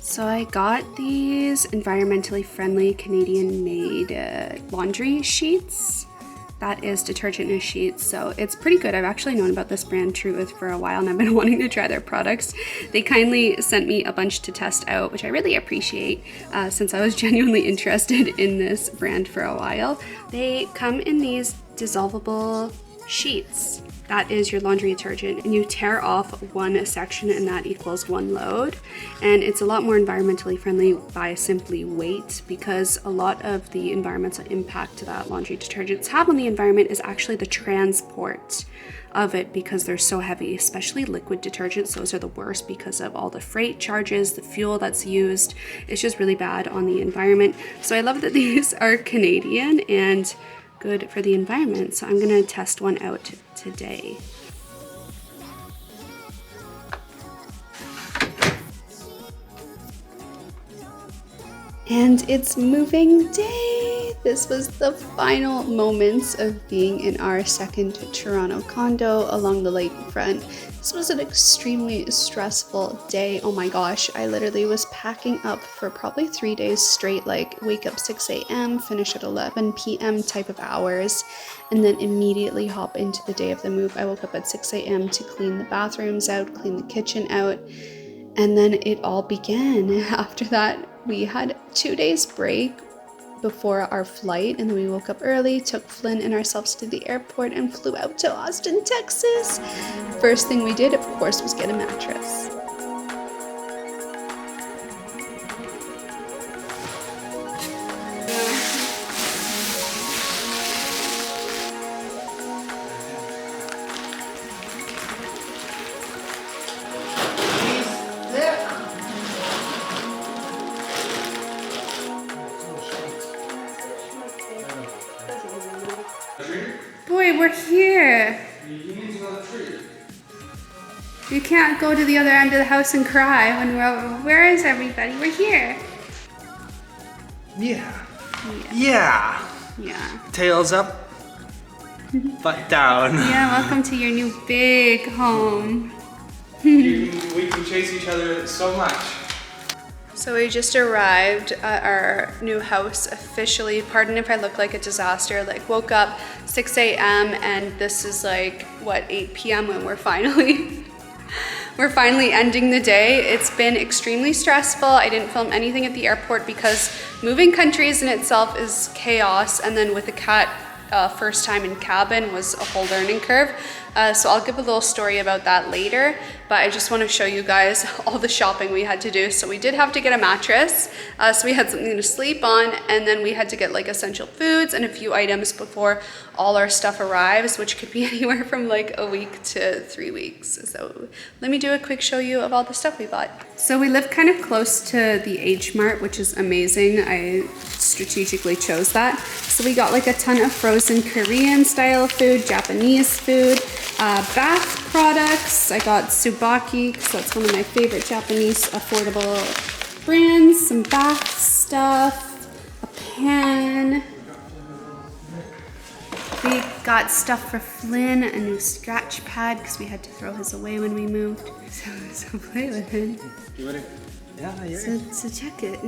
So I got these environmentally friendly Canadian made laundry sheets. That is detergent in a sheet, so it's pretty good. I've actually known about this brand Truth for a while and I've been wanting to try their products. They kindly sent me a bunch to test out, which I really appreciate since I was genuinely interested in this brand for a while. They come in these dissolvable sheets. That is your laundry detergent, and you tear off one section and that equals one load. And it's a lot more environmentally friendly by simply weight, because a lot of the environmental impact that laundry detergents have on the environment is actually the transport of it, because they're so heavy, especially liquid detergents. Those are the worst because of all the freight charges, the fuel that's used. It's just really bad on the environment. So I love that these are Canadian and good for the environment. So I'm gonna test one out today. And it's moving day. This was the final moments of being in our second Toronto condo along the lakefront. This was an extremely stressful day. Oh my gosh, I literally was packing up for probably 3 days straight, like wake up 6 a.m., finish at 11 p.m. type of hours, and then immediately hop into the day of the move. I woke up at 6 a.m. to clean the bathrooms out, clean the kitchen out, and then it all began. After that, we had 2 days break before our flight, and then we woke up early, took Flynn and ourselves to the airport, and flew out to Austin, Texas. First thing we did, of course, was get a mattress. Boy, we're here. You can't go to the other end of the house and cry when we're over. Where is everybody? We're here. Yeah. Tails up, butt down. Yeah, welcome to your new big home. We can chase each other so much. So we just arrived at our new house officially. Pardon if I look like a disaster. Like, woke up 6 a.m. and this is like, what, 8 p.m. when we're finally ending the day. It's been extremely stressful. I didn't film anything at the airport because moving countries in itself is chaos, and then with a cat first time in cabin was a whole learning curve. So I'll give a little story about that later, but I just want to show you guys all the shopping we had to do. So we did have to get a mattress, so we had something to sleep on, and then we had to get like essential foods and a few items before all our stuff arrives, which could be anywhere from like a week to 3 weeks. So let me do a quick show you of all the stuff we bought. So we live kind of close to the H Mart, which is amazing. I strategically chose that. So we got like a ton of frozen Korean style food, Japanese food, bath products. I got Tsubaki because that's one of my favorite Japanese affordable brands. Some bath stuff, a pan. We got stuff for Flynn, a new scratch pad because we had to throw his away when we moved. So play with it. You ready? Yeah, you're ready. So check it.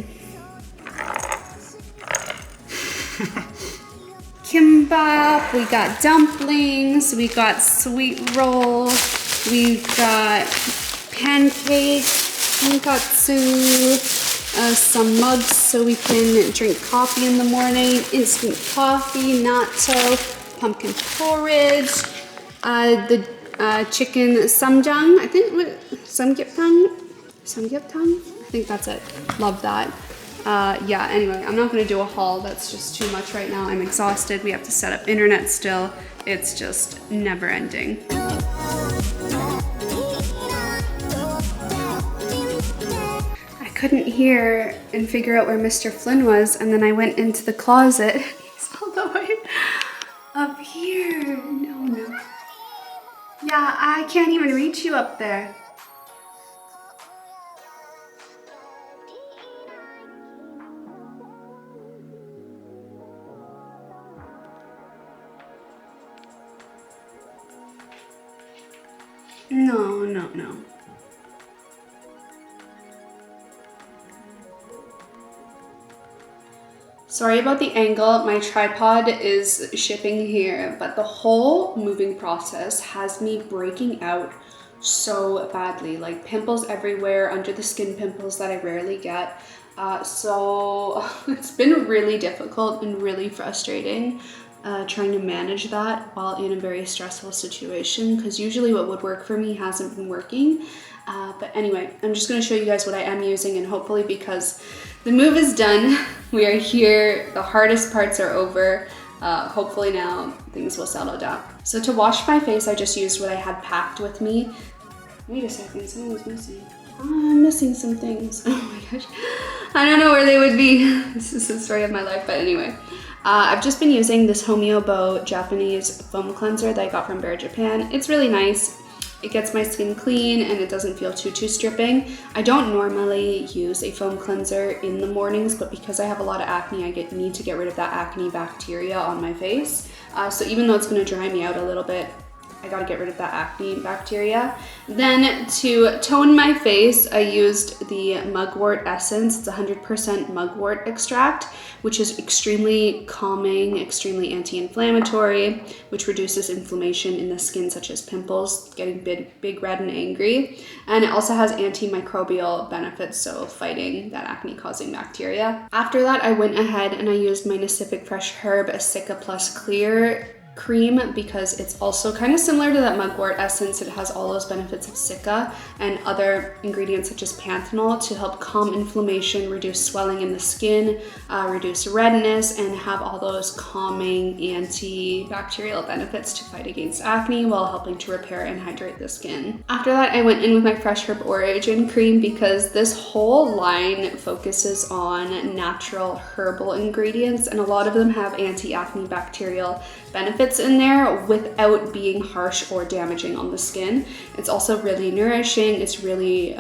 Kimbap, we got dumplings, we got sweet roll, we got pancakes, tonkatsu, some mugs so we can drink coffee in the morning, instant coffee, natto, pumpkin porridge, the chicken samjang, I think, samgyuptang? I think that's it. Love that. Yeah, anyway, I'm not gonna do a haul. That's just too much right now. I'm exhausted. We have to set up internet still. It's just never ending. I couldn't hear and figure out where Mr. Flynn was, and then I went into the closet. He's all the way up here. No. Yeah, I can't even reach you up there. No. Sorry about the angle, my tripod is shipping here, but the whole moving process has me breaking out so badly, like pimples everywhere, under the skin pimples that I rarely get. So it's been really difficult and really frustrating trying to manage that while in a very stressful situation, because usually what would work for me hasn't been working. But anyway, I'm just going to show you guys what I am using, and hopefully, because the move is done, we are here, the hardest parts are over, hopefully now things will settle down. So to wash my face, I just used what I had packed with me. Wait a second, something was missing. Oh, I'm missing some things. Oh my gosh, I don't know where they would be. This is the story of my life, but anyway. I've just been using this HoneyBii Japanese foam cleanser that I got from Bear Japan. It's really nice. It gets my skin clean and it doesn't feel too stripping. I don't normally use a foam cleanser in the mornings, but because I have a lot of acne, I need to get rid of that acne bacteria on my face. So even though it's going to dry me out a little bit, I gotta get rid of that acne bacteria. Then to tone my face, I used the mugwort essence. It's 100% mugwort extract, which is extremely calming, extremely anti-inflammatory, which reduces inflammation in the skin, such as pimples, getting big, red, and angry. And it also has antimicrobial benefits, so fighting that acne-causing bacteria. After that, I went ahead and I used my Pacific Fresh Herb 𝐔𝐿𝐄𝐃 Plus Clear cream, because it's also kind of similar to that mugwort essence. It has all those benefits of 𝐔𝐿𝐄𝐃 and other ingredients such as panthenol to help calm inflammation, reduce swelling in the skin, reduce redness, and have all those calming antibacterial benefits to fight against acne while helping to repair and hydrate the skin. After that, I went in with my Fresh Herb Origin cream, because this whole line focuses on natural herbal ingredients, and a lot of them have anti-acne bacterial benefits in there without being harsh or damaging on the skin. It's also really nourishing, it's really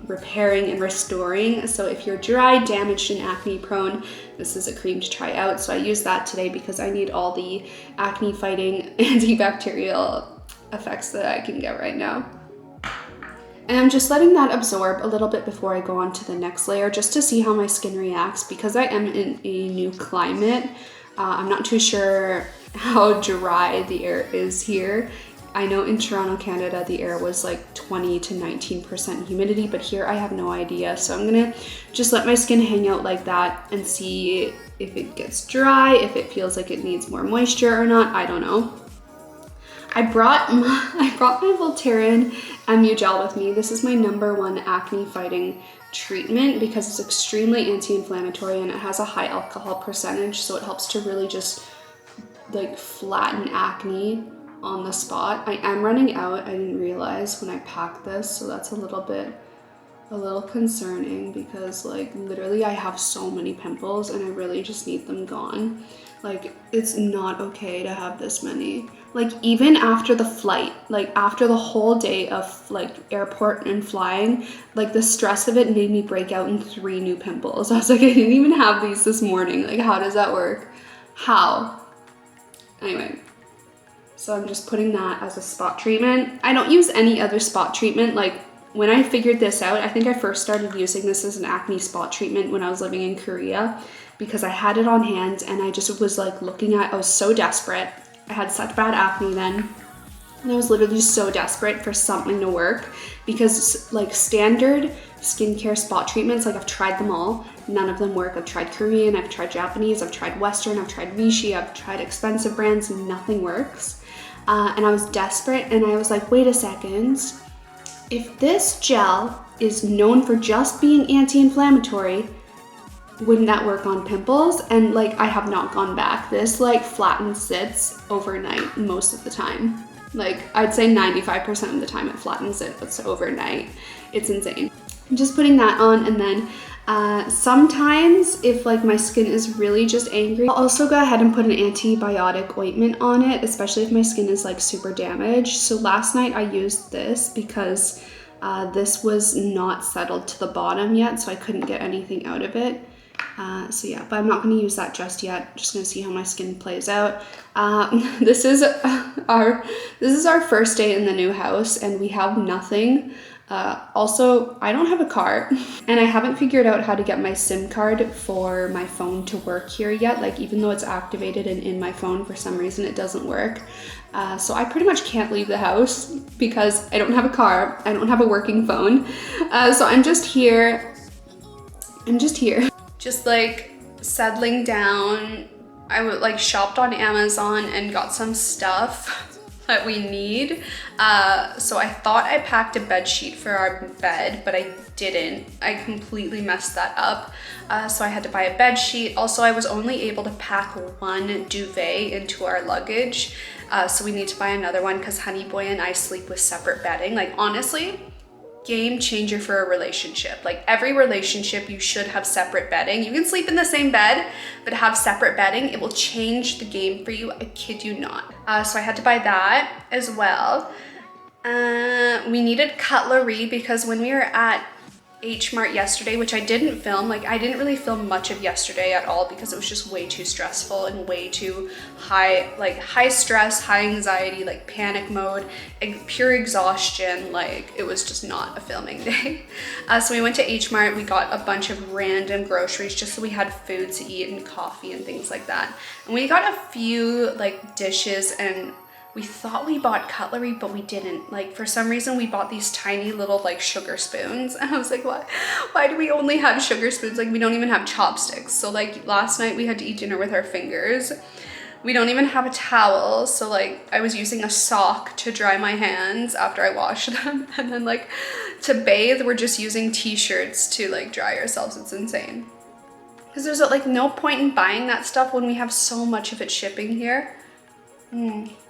repairing and restoring. So if you're dry, damaged, and acne prone, this is a cream to try out. So I use that today because I need all the acne fighting antibacterial effects that I can get right now. And I'm just letting that absorb a little bit before I go on to the next layer, just to see how my skin reacts, because I am in a new climate. I'm not too sure how dry the air is here. I know in Toronto, Canada, the air was like 20 to 19% humidity, but here I have no idea. So I'm gonna just let my skin hang out like that and see if it gets dry, if it feels like it needs more moisture or not. I don't know. I brought my Voltaren MU gel with me. This is my #1 acne fighting treatment because it's extremely anti-inflammatory and it has a high alcohol percentage, so it helps to really just like flatten acne on the spot. I am running out. I didn't realize when I packed this, so that's a little concerning, because like literally I have so many pimples and I really just need them gone. Like, it's not okay to have this many. Like, even after the flight, like after the whole day of like airport and flying, like the stress of it made me break out in 3 new pimples. I was like, I didn't even have these this morning. Like, how does that work? How? Anyway, so I'm just putting that as a spot treatment. I don't use any other spot treatment. Like, when I figured this out, I think I first started using this as an acne spot treatment when I was living in Korea, because I had it on hand and I just was like I was so desperate. I had such bad acne then, and I was literally so desperate for something to work, because like standard skincare spot treatments, like I've tried them all, none of them work. I've tried Korean, I've tried Japanese, I've tried Western, I've tried Vichy, I've tried expensive brands, and nothing works. And I was desperate, and I was like, wait a second, if this gel is known for just being anti-inflammatory, wouldn't that work on pimples? And like, I have not gone back. This like flattens sits overnight most of the time. Like, I'd say 95% of the time it flattens it, but overnight, it's insane. I'm just putting that on, and then sometimes if like my skin is really just angry, I'll also go ahead and put an antibiotic ointment on it, especially if my skin is like super damaged. So last night I used this because this was not settled to the bottom yet, so I couldn't get anything out of it. So yeah, but I'm not going to use that just yet. Just going to see how my skin plays out. This is our first day in the new house, and we have nothing. Also, I don't have a car and I haven't figured out how to get my SIM card for my phone to work here yet. Like, even though it's activated and in my phone, for some reason it doesn't work. So I pretty much can't leave the house because I don't have a car, I don't have a working phone. So I'm just here. Just like settling down. I would like shopped on Amazon and got some stuff that we need. So I thought I packed a bed sheet for our bed, but I didn't. I completely messed that up. So I had to buy a bed sheet. Also, I was only able to pack one duvet into our luggage. So we need to buy another one because Honey Boy and I sleep with separate bedding. Like, honestly, game changer for a relationship. Like, every relationship, you should have separate bedding. You can sleep in the same bed, but have separate bedding. It will change the game for you. I kid you not. So I had to buy that as well. We needed cutlery because when we were at H Mart yesterday, which I didn't film, like I didn't really film much of yesterday at all because it was just way too stressful and way too high, like high stress, high anxiety, like panic mode, pure exhaustion. Like, it was just not a filming day. So we went to H Mart, we got a bunch of random groceries just so we had food to eat and coffee and things like that. And we got a few like dishes, and we thought we bought cutlery, but we didn't. Like, for some reason, we bought these tiny little like sugar spoons. And I was like, why do we only have sugar spoons? Like, we don't even have chopsticks. So like last night we had to eat dinner with our fingers. We don't even have a towel. So like I was using a sock to dry my hands after I washed them. And then like to bathe, we're just using t-shirts to like dry ourselves. It's insane. Because there's like no point in buying that stuff when we have so much of it shipping here.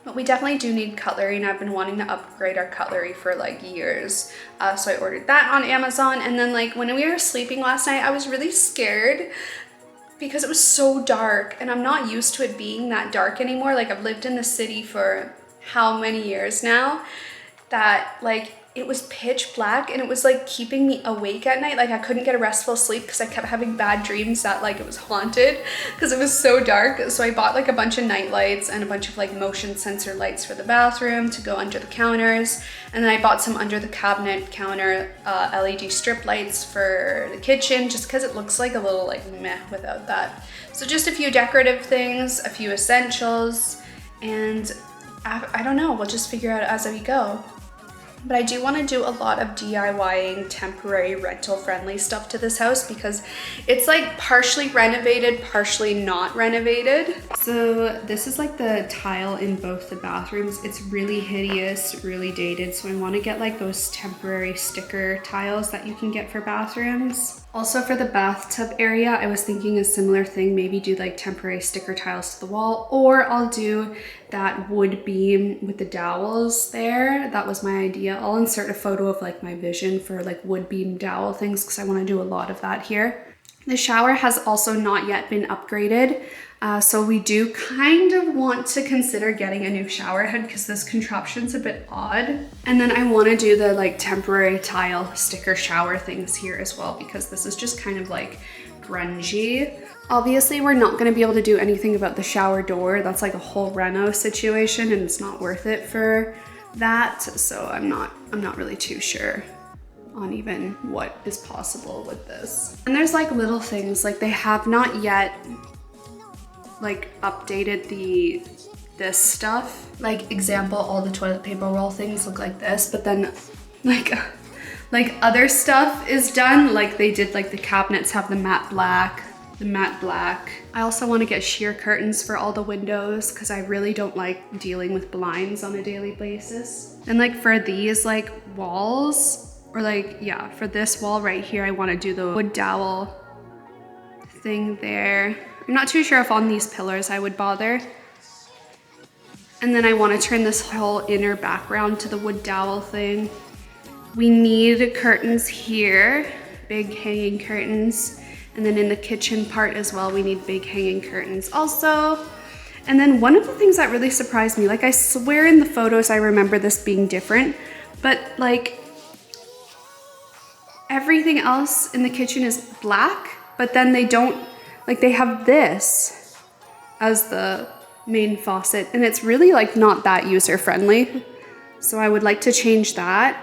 But we definitely do need cutlery, and I've been wanting to upgrade our cutlery for like years. So I ordered that on Amazon. And then like when we were sleeping last night, I was really scared because it was so dark, and I'm not used to it being that dark anymore. Like, I've lived in the city for how many years now that like it was pitch black, and it was like keeping me awake at night. Like, I couldn't get a restful sleep because I kept having bad dreams that like it was haunted because it was so dark. So I bought like a bunch of night lights and a bunch of like motion sensor lights for the bathroom to go under the counters. And then I bought some under the cabinet counter LED strip lights for the kitchen, just because it looks like a little like meh without that. So just a few decorative things, a few essentials, and I don't know, we'll just figure out as we go. But I do want to do a lot of DIYing temporary rental friendly stuff to this house because it's like partially renovated, partially not renovated. So this is like the tile in both the bathrooms. It's really hideous, really dated. So I want to get like those temporary sticker tiles that you can get for bathrooms. Also for the bathtub area, I was thinking a similar thing, maybe do like temporary sticker tiles to the wall, or I'll do that wood beam with the dowels there. That was my idea. I'll insert a photo of like my vision for like wood beam dowel things because I want to do a lot of that here. The shower has also not yet been upgraded. So we do kind of want to consider getting a new shower head because this contraption's a bit odd. And then I want to do the like temporary tile sticker shower things here as well because this is just kind of like grungy. Obviously, we're not going to be able to do anything about the shower door. That's like a whole reno situation and it's not worth it for that. So I'm not really too sure on even what is possible with this. And there's like little things, like they have not yet like updated this stuff. Like example, all the toilet paper roll things look like this, but then like other stuff is done. Like they did like the cabinets have the matte black. I also want to get sheer curtains for all the windows because I really don't like dealing with blinds on a daily basis. And like for these like walls, or like, yeah, for this wall right here, I want to do the wood dowel thing there. I'm not too sure if on these pillars I would bother. And then I want to turn this whole inner background to the wood dowel thing. We need curtains here, big hanging curtains. And then in the kitchen part as well, we need big hanging curtains also. And then one of the things that really surprised me, like I swear in the photos I remember this being different, but like everything else in the kitchen is black, but then they don't, like they have this as the main faucet and it's really like not that user friendly. So I would like to change that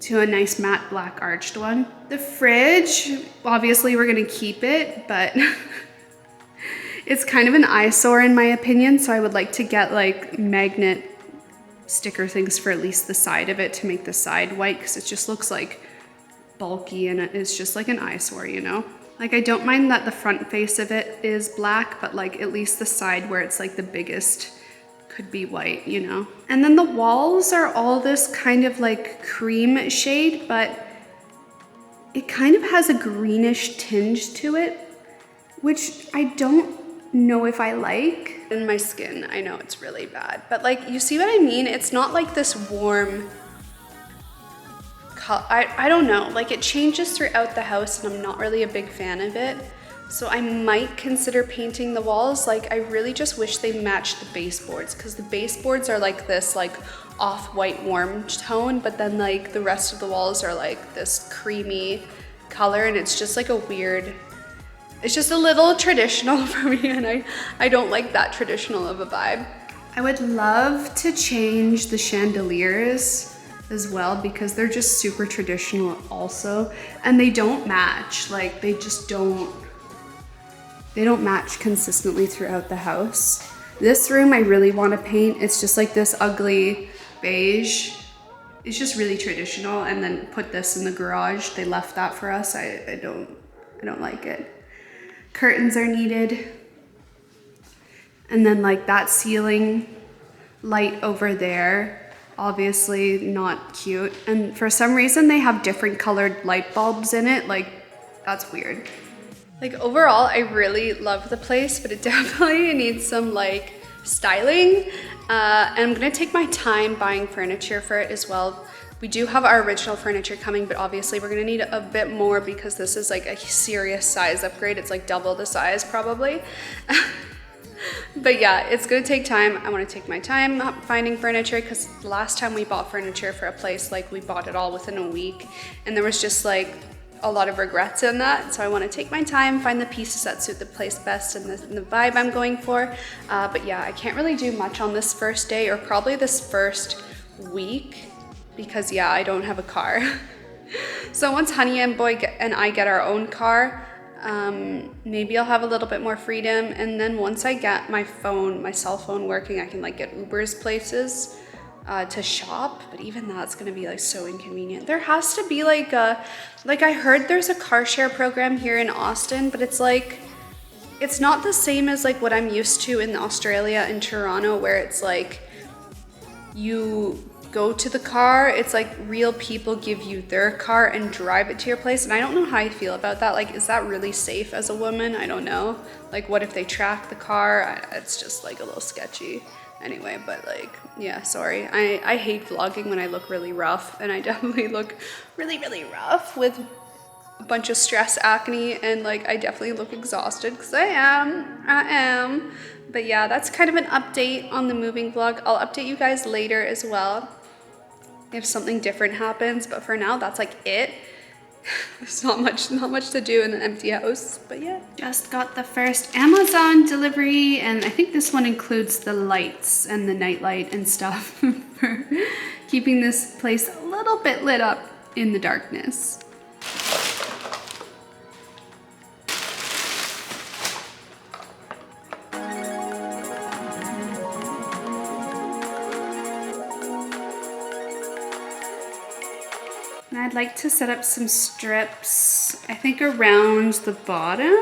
to a nice matte black arched one. The fridge, obviously we're gonna keep it, but it's kind of an eyesore in my opinion, so I would like to get like magnet sticker things for at least the side of it to make the side white, because it just looks like bulky and it's just like an eyesore, you know? Like I don't mind that the front face of it is black, but like at least the side where it's like the biggest could be white, you know? And then the walls are all this kind of like cream shade, but it kind of has a greenish tinge to it, which I don't know if I like. In my skin, I know it's really bad, but like, you see what I mean? It's not like this warm color. I don't know, like it changes throughout the house and I'm not really a big fan of it. So I might consider painting the walls. Like I really just wish they matched the baseboards, because the baseboards are like this like off-white warm tone, but then like the rest of the walls are like this creamy color, and it's just like a weird, it's just a little traditional for me, and I don't like that traditional of a vibe. I would love to change the chandeliers as well, because they're just super traditional also, and they don't match. Like they just don't match consistently throughout the house. This room I really want to paint. It's just like this ugly beige. It's just really traditional, and then put this in the garage. They left that for us. I don't like it. Curtains are needed. And then like that ceiling light over there, obviously not cute. And for some reason they have different colored light bulbs in it. Like that's weird. Like overall, I really love the place, but it definitely needs some like styling. And I'm gonna take my time buying furniture for it as well. We do have our original furniture coming, but obviously we're gonna need a bit more because this is like a serious size upgrade. It's like double the size probably. But yeah, it's gonna take time. I wanna take my time finding furniture, because the last time we bought furniture for a place, like we bought it all within a week, and there was just like a lot of regrets in that. So I wanna take my time, find the pieces that suit the place best and the vibe I'm going for. But yeah, I can't really do much on this first day, or probably this first week, because yeah, I don't have a car. So once Honey and I get our own car, maybe I'll have a little bit more freedom. And then once I get my cell phone working, I can like get Ubers places to shop. But even that's gonna be like so inconvenient. There has to be like I heard there's a car share program here in Austin, but it's like, it's not the same as like what I'm used to in Australia and Toronto, where it's like you go to the car, it's like real people give you their car and drive it to your place. And I don't know how I feel about that. Like, is that really safe as a woman? I don't know. Like, what if they track the car? It's just like a little sketchy. Anyway, but like, yeah, sorry. I hate vlogging when I look really rough, and I definitely look really, really rough with a bunch of stress acne, and like I definitely look exhausted, because I am. But yeah, that's kind of an update on the moving vlog. I'll update you guys later as well if something different happens, but for now that's like it. There's not much to do in an empty house, but yeah. Just got the first Amazon delivery, and I think this one includes the lights and the night light and stuff for keeping this place a little bit lit up in the darkness. And I'd like to set up some strips, I think around the bottom,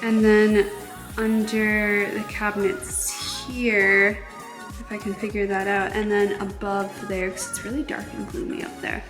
and then under the cabinets here, if I can figure that out, and then above there, because it's really dark and gloomy up there.